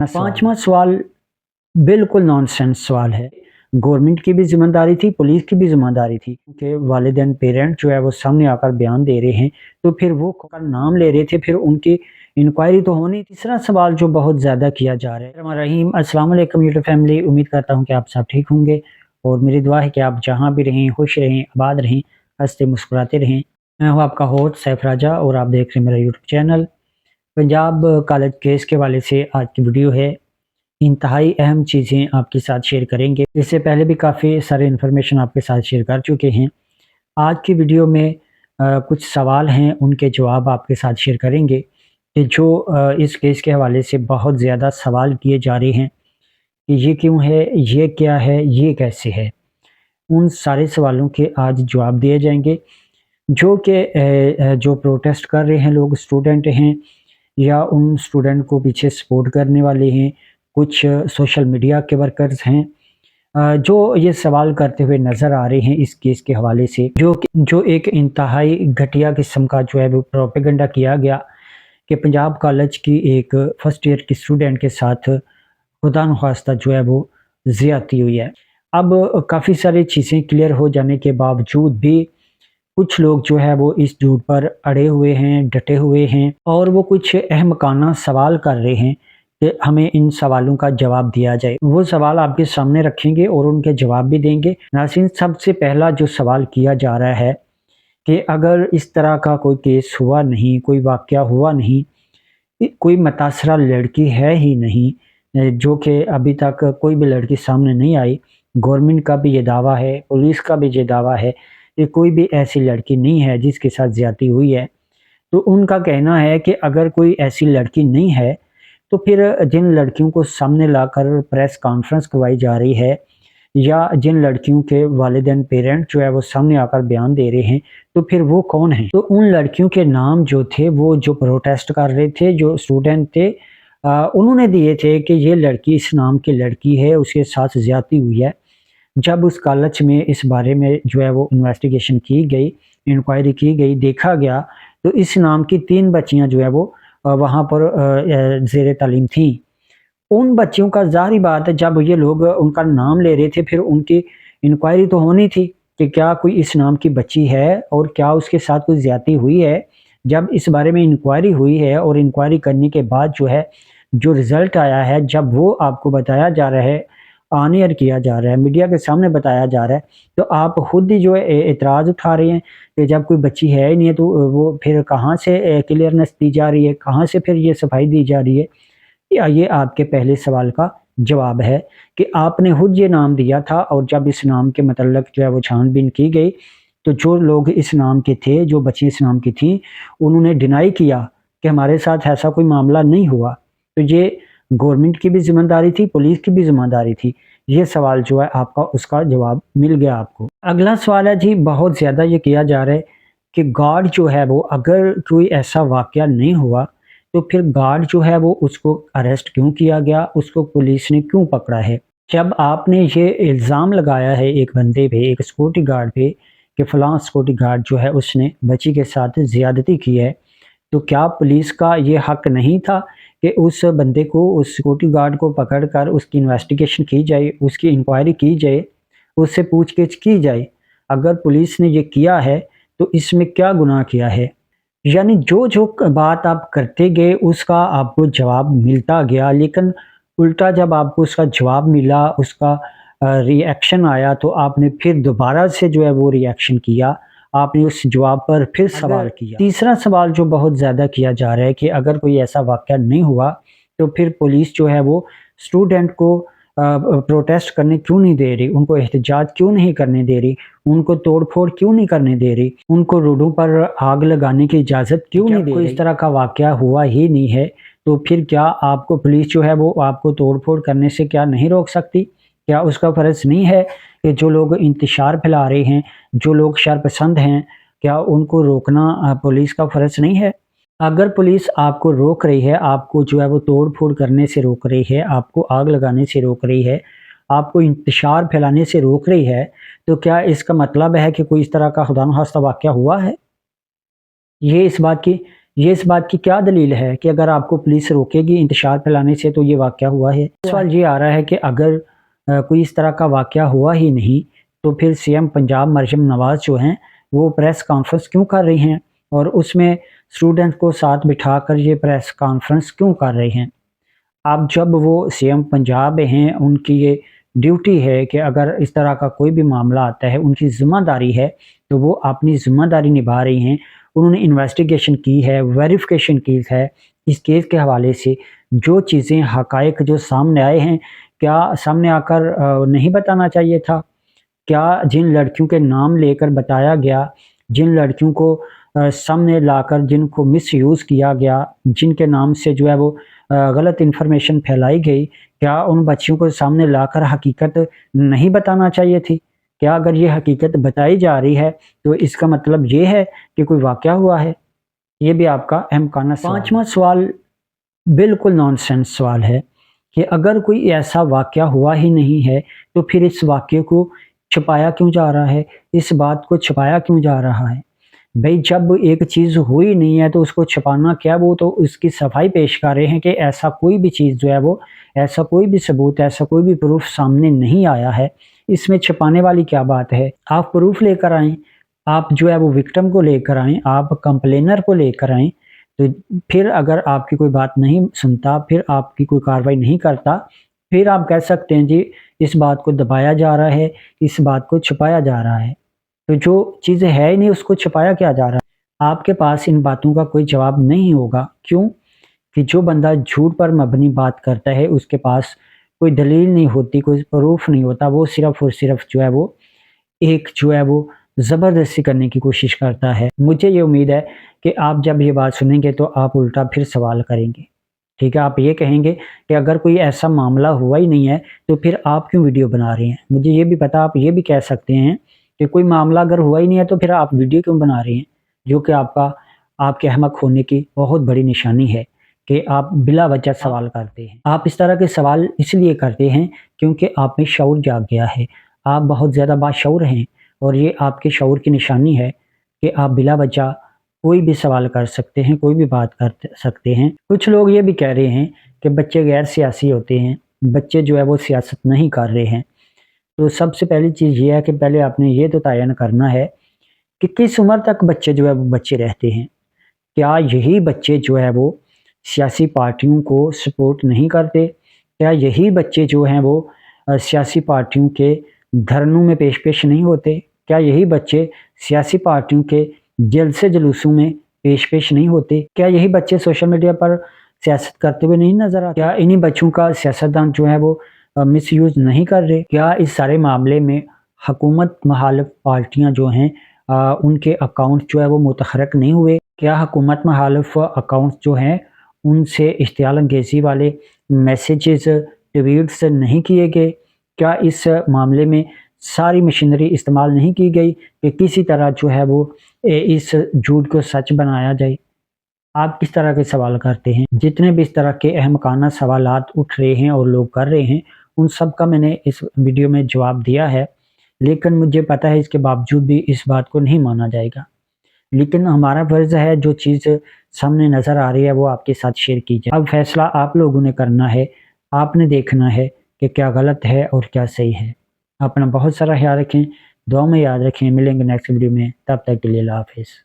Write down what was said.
पांचवा सवाल बिल्कुल नॉनसेंस सवाल है। गवर्नमेंट की भी जिम्मेदारी थी, पुलिस की भी जिम्मेदारी थी कि वालिदैन पेरेंट जो है वो सामने आकर बयान दे रहे हैं, तो फिर वो का नाम ले रहे थे, फिर उनकी इंक्वायरी तो होनी। तीसरा सवाल जो बहुत ज़्यादा किया जा रहा है। रहीम अस्सलाम वालेकुम यूट्यूब फैमिली, उम्मीद करता हूँ कि आप सब ठीक होंगे और मेरी दुआ है कि आप जहाँ भी रहें खुश रहें, आबाद रहें, हंसते मुस्कुराते रहें। मैं हूँ आपका होस्ट सैफ राजा और आप देख रहे हैं मेरा YouTube channel. Punjab college case के हवाले से आज की वीडियो है। इंतहाई अहम चीज़ें आपके साथ शेयर करेंगे। इससे पहले भी काफ़ी सारे इन्फॉर्मेशन आपके साथ शेयर कर चुके हैं। आज की वीडियो में कुछ सवाल हैं, उनके जवाब आपके साथ शेयर करेंगे कि जो इस केस के हवाले से बहुत ज़्यादा सवाल किए जा रहे हैं कि ये क्यों है, ये क्या है, ये कैसे है। उन सारे सवालों के आज जवाब दिए जाएंगे। जो कि जो प्रोटेस्ट कर रहे हैं लोग, स्टूडेंट हैं या उन स्टूडेंट को पीछे सपोर्ट करने वाले हैं, कुछ सोशल मीडिया के वर्कर्स हैं जो ये सवाल करते हुए नज़र आ रहे हैं इस केस के हवाले से, जो एक इंतहाई घटिया किस्म का जो है वो प्रोपेगेंडा किया गया कि पंजाब कॉलेज की एक फर्स्ट ईयर की स्टूडेंट के साथ खुदा नख्वास्ता जो है वो ज़्यादती हुई है। अब काफ़ी सारी चीज़ें क्लियर हो जाने के बावजूद भी कुछ लोग जो है वो इस झूठ पर अड़े हुए हैं, डटे हुए हैं और वो कुछ अहमकाना सवाल कर रहे हैं कि हमें इन सवालों का जवाब दिया जाए। वो सवाल आपके सामने रखेंगे और उनके जवाब भी देंगे। नाज़रीन, सबसे पहला जो सवाल किया जा रहा है कि अगर इस तरह का कोई केस हुआ नहीं, कोई वाक़या हुआ नहीं, कोई मुतासरा लड़की है ही नहीं, जो कि अभी तक कोई भी लड़की सामने नहीं आई। गवर्नमेंट का भी ये दावा है, पुलिस का भी ये दावा है कि कोई भी ऐसी लड़की नहीं है जिसके साथ ज़्यादती हुई है। तो उनका कहना है कि अगर कोई ऐसी लड़की नहीं है तो फिर जिन लड़कियों को सामने लाकर प्रेस कॉन्फ्रेंस करवाई जा रही है या जिन लड़कियों के वालिदैन पेरेंट जो है वो सामने आकर बयान दे रहे हैं, तो फिर वो कौन है। तो उन लड़कियों के नाम जो थे, वो जो प्रोटेस्ट कर रहे थे, जो स्टूडेंट थे, उन्होंने दिए थे कि ये लड़की इस नाम की लड़की है, उसके साथ ज़्यादती हुई है। जब उस कॉलेज में इस बारे में जो है वो इन्वेस्टिगेशन की गई, इंक्वायरी की गई, देखा गया, तो इस नाम की 3 बच्चियां जो है वो वहाँ पर ज़ेरे तालीम थीं। उन बच्चियों का ज़ाहिर बात है, जब ये लोग उनका नाम ले रहे थे, फिर उनकी इंक्वायरी तो होनी थी कि क्या कोई इस नाम की बच्ची है और क्या उसके साथ कोई ज़्यादती हुई है। जब इस बारे में इंक्वायरी हुई है और इंक्वायरी करने के बाद जो है, जो रिज़ल्ट आया है, जब वो आपको बताया जा रहा है, ऑन एयर किया जा रहा है, मीडिया के सामने बताया जा रहा है, तो आप खुद ही जो है एतराज़ उठा रहे हैं कि जब कोई बच्ची है ही नहीं है तो वो फिर कहाँ से क्लियरनेस दी जा रही है, कहाँ से फिर ये सफाई दी जा रही है। या ये आपके पहले सवाल का जवाब है कि आपने खुद ये नाम दिया था और जब इस नाम के मतलब जो है वो छानबीन की गई, तो जो लोग इस नाम के थे, जो बच्ची इस नाम की थी, उन्होंने डिनाई किया कि हमारे साथ ऐसा कोई मामला नहीं हुआ। तो ये गवर्नमेंट की भी ज़िम्मेदारी थी, पुलिस की भी ज़िम्मेदारी थी। ये सवाल जो है आपका, उसका जवाब मिल गया आपको। अगला सवाल है जी, बहुत ज़्यादा ये किया जा रहा है कि गार्ड जो है वो, अगर कोई ऐसा वाक़या नहीं हुआ तो फिर गार्ड जो है वो उसको अरेस्ट क्यों किया गया, उसको पुलिस ने क्यों पकड़ा है। जब आपने ये इल्ज़ाम लगाया है एक बंदे पे, एक सिक्योरिटी गार्ड पे, कि फ़लाँ सिक्योरिटी गार्ड जो है उसने बच्ची के साथ ज़्यादती की है, तो क्या पुलिस का ये हक नहीं था कि उस बंदे को, उस सिक्योरिटी गार्ड को पकड़ कर उसकी इन्वेस्टिगेशन की जाए, उसकी इंक्वायरी की जाए, उससे पूछगिछ की जाए। अगर पुलिस ने ये किया है तो इसमें क्या गुनाह किया है। यानी जो जो बात आप करते गए उसका आपको जवाब मिलता गया, लेकिन उल्टा जब आपको उसका जवाब मिला, उसका रिएक्शन आया, तो आपने फिर दोबारा से जो है वो रिएक्शन किया, आपने उस जवाब पर फिर सवाल किया। तीसरा सवाल जो बहुत ज़्यादा किया जा रहा है कि अगर कोई ऐसा वाक़या नहीं हुआ तो फिर पुलिस जो है वो स्टूडेंट को प्रोटेस्ट करने क्यों नहीं दे रही, उनको एहतजाज क्यों नहीं करने दे रही, उनको तोड़-फोड़ क्यों नहीं करने दे रही, उनको रोडों पर आग लगाने की इजाज़त क्यों नहीं दे रही। इस तरह का वाक़या हुआ ही नहीं है, तो फिर क्या आपको पुलिस जो है वो आपको तोड़-फोड़ करने से क्या नहीं रोक सकती? क्या उसका फ़र्ज़ नहीं है कि जो लोग इंतशार फैला रहे हैं, जो लोग शरपसंद हैं, क्या उनको रोकना पुलिस का फ़र्ज़ नहीं है? अगर पुलिस आपको रोक रही है, आपको जो है वो तोड़-फोड़ करने से रोक रही है, आपको आग लगाने से रोक रही है, आपको इंतशार फैलाने से रोक रही है, तो क्या इसका मतलब है कि कोई इस तरह का खुदा न खास्ता वाक़या हुआ है? ये इस बात की یہ اس بات کی کیا دلیل ہے کہ اگر آپ کو پولیس روکے گی انتشار پھیلانے سے تو یہ واقعہ ہوا ہے؟ سوال یہ آ رہا ہے کہ اگر کوئی اس طرح کا واقعہ ہوا ہی نہیں تو پھر سی ایم پنجاب مریم نواز جو ہیں وہ پریس کانفرنس کیوں کر رہی ہیں اور اس میں اسٹوڈنٹ کو ساتھ بٹھا کر یہ پریس کانفرنس کیوں کر رہے ہیں؟ اب جب وہ سی ایم پنجاب ہیں، ان کی یہ ڈیوٹی ہے کہ اگر اس طرح کا کوئی بھی معاملہ آتا ہے، ان کی ذمہ داری ہے تو وہ اپنی ذمہ داری نبھا رہی ہیں۔ انہوں نے انویسٹیگیشن کی ہے، ویریفیکیشن کی ہے اس کیس کے حوالے سے، جو چیزیں حقائق جو سامنے آئے ہیں کیا سامنے آ کر نہیں بتانا چاہیے تھا؟ کیا جن لڑکیوں کے نام لے کر بتایا گیا، جن لڑکیوں کو سامنے لا کر جن کو مس یوز کیا گیا، جن کے نام سے جو ہے وہ غلط انفارمیشن پھیلائی گئی، کیا ان بچیوں کو سامنے لا کر حقیقت نہیں بتانا چاہیے تھی؟ کیا اگر یہ حقیقت بتائی جا رہی ہے تو اس کا مطلب یہ ہے کہ کوئی واقعہ ہوا ہے؟ یہ بھی آپ کا اہم کانا سوال ہے۔ پانچواں سوال بالکل نان سینس سوال ہے کہ اگر کوئی ایسا واقعہ ہوا ہی نہیں ہے تو پھر اس واقعے کو چھپایا کیوں جا رہا ہے، اس بات کو چھپایا کیوں جا رہا ہے؟ بھئی جب ایک چیز ہوئی نہیں ہے تو اس کو چھپانا کیا، وہ تو اس کی صفائی پیش کر رہے ہیں کہ ایسا کوئی بھی چیز جو ہے وہ ایسا کوئی بھی ثبوت، ایسا کوئی بھی پروف سامنے نہیں آیا ہے، اس میں چھپانے والی کیا بات ہے؟ آپ پروف لے کر آئیں، آپ جو ہے وہ وکٹم کو لے کر آئیں، آپ کمپلینر کو لے کر آئیں، تو پھر اگر آپ کی کوئی بات نہیں سنتا، پھر آپ کی کوئی کارروائی نہیں کرتا، پھر آپ کہہ سکتے ہیں جی اس بات کو دبایا جا رہا ہے، اس بات کو چھپایا جا رہا ہے۔ تو جو چیزیں ہے ہی نہیں اس کو چھپایا کیا جا رہا ہے؟ آپ کے پاس ان باتوں کا کوئی جواب نہیں ہوگا۔ کیوں؟ کہ جو بندہ جھوٹ پر مبنی بات کرتا ہے اس کے پاس کوئی دلیل نہیں ہوتی، کوئی پروف نہیں ہوتا، وہ صرف اور صرف جو ہے وہ ایک جو ہے وہ زبردستی کرنے کی کوشش کرتا ہے۔ مجھے یہ امید ہے کہ آپ جب یہ بات سنیں گے تو آپ الٹا پھر سوال کریں گے، ٹھیک ہے؟ آپ یہ کہیں گے کہ اگر کوئی ایسا معاملہ ہوا ہی نہیں ہے تو پھر آپ کیوں ویڈیو بنا رہے ہیں؟ مجھے یہ بھی پتا، آپ یہ بھی کہہ سکتے ہیں کہ کوئی معاملہ اگر ہوا ہی نہیں ہے تو پھر آپ ویڈیو کیوں بنا رہے ہیں، جو کہ آپ کے احمق ہونے کی بہت بڑی نشانی ہے کہ آپ بلا وجہ سوال کرتے ہیں۔ آپ اس طرح کے سوال اس لیے کرتے ہیں کیونکہ آپ میں شعور جاگ گیا ہے، آپ بہت زیادہ باشعور ہیں، اور یہ آپ کے شعور کی نشانی ہے کہ آپ بلا وجہ کوئی بھی سوال کر سکتے ہیں، کوئی بھی بات کر سکتے ہیں۔ کچھ لوگ یہ بھی کہہ رہے ہیں کہ بچے غیر سیاسی ہوتے ہیں، بچے جو ہے وہ سیاست نہیں کر رہے ہیں۔ تو سب سے پہلی چیز یہ ہے کہ پہلے آپ نے یہ تو تعین کرنا ہے کہ کس عمر تک بچے جو ہے وہ بچے رہتے ہیں۔ کیا یہی بچے جو ہے وہ سیاسی پارٹیوں کو سپورٹ نہیں کرتے؟ کیا یہی بچے جو ہیں وہ سیاسی پارٹیوں کے دھرنوں میں پیش نہیں ہوتے؟ کیا یہی بچے سیاسی پارٹیوں کے جلسے جلوسوں میں پیش نہیں ہوتے؟ کیا یہی بچے سوشل میڈیا پر سیاست کرتے ہوئے نہیں نظر آتے؟ کیا انہی بچوں کا سیاستدان جو ہے وہ مس یوز نہیں کر رہے؟ کیا اس سارے معاملے میں حکومت مخالف پارٹیاں جو ہیں ان کے اکاؤنٹ جو ہے وہ متحرک نہیں ہوئے؟ کیا حکومت مخالف اکاؤنٹ جو ہیں ان سے اشتعال انگیزی والے میسیجز ٹویٹس نہیں کیے گئے؟ کیا اس معاملے میں ساری مشینری استعمال نہیں کی گئی کہ کسی طرح جو ہے وہ اس جھوٹ کو سچ بنایا جائے؟ آپ کس طرح کے سوال کرتے ہیں؟ جتنے بھی اس طرح کے احمقانہ سوالات اٹھ رہے ہیں اور لوگ کر رہے ہیں ان سب کا میں نے اس ویڈیو میں جواب دیا ہے، لیکن مجھے پتا ہے اس کے باوجود بھی اس بات کو نہیں مانا جائے گا۔ لیکن ہمارا فرض ہے جو چیز سامنے نظر آ رہی ہے وہ آپ کے ساتھ شیئر کی جائے۔ اب فیصلہ آپ لوگوں نے کرنا ہے، آپ نے دیکھنا ہے کہ کیا غلط ہے اور کیا صحیح ہے۔ اپنا بہت سارا خیال رکھیں، دعا میں یاد رکھیں، ملیں گے نیکسٹ ویڈیو میں، تب تک کے لیے اللہ حافظ۔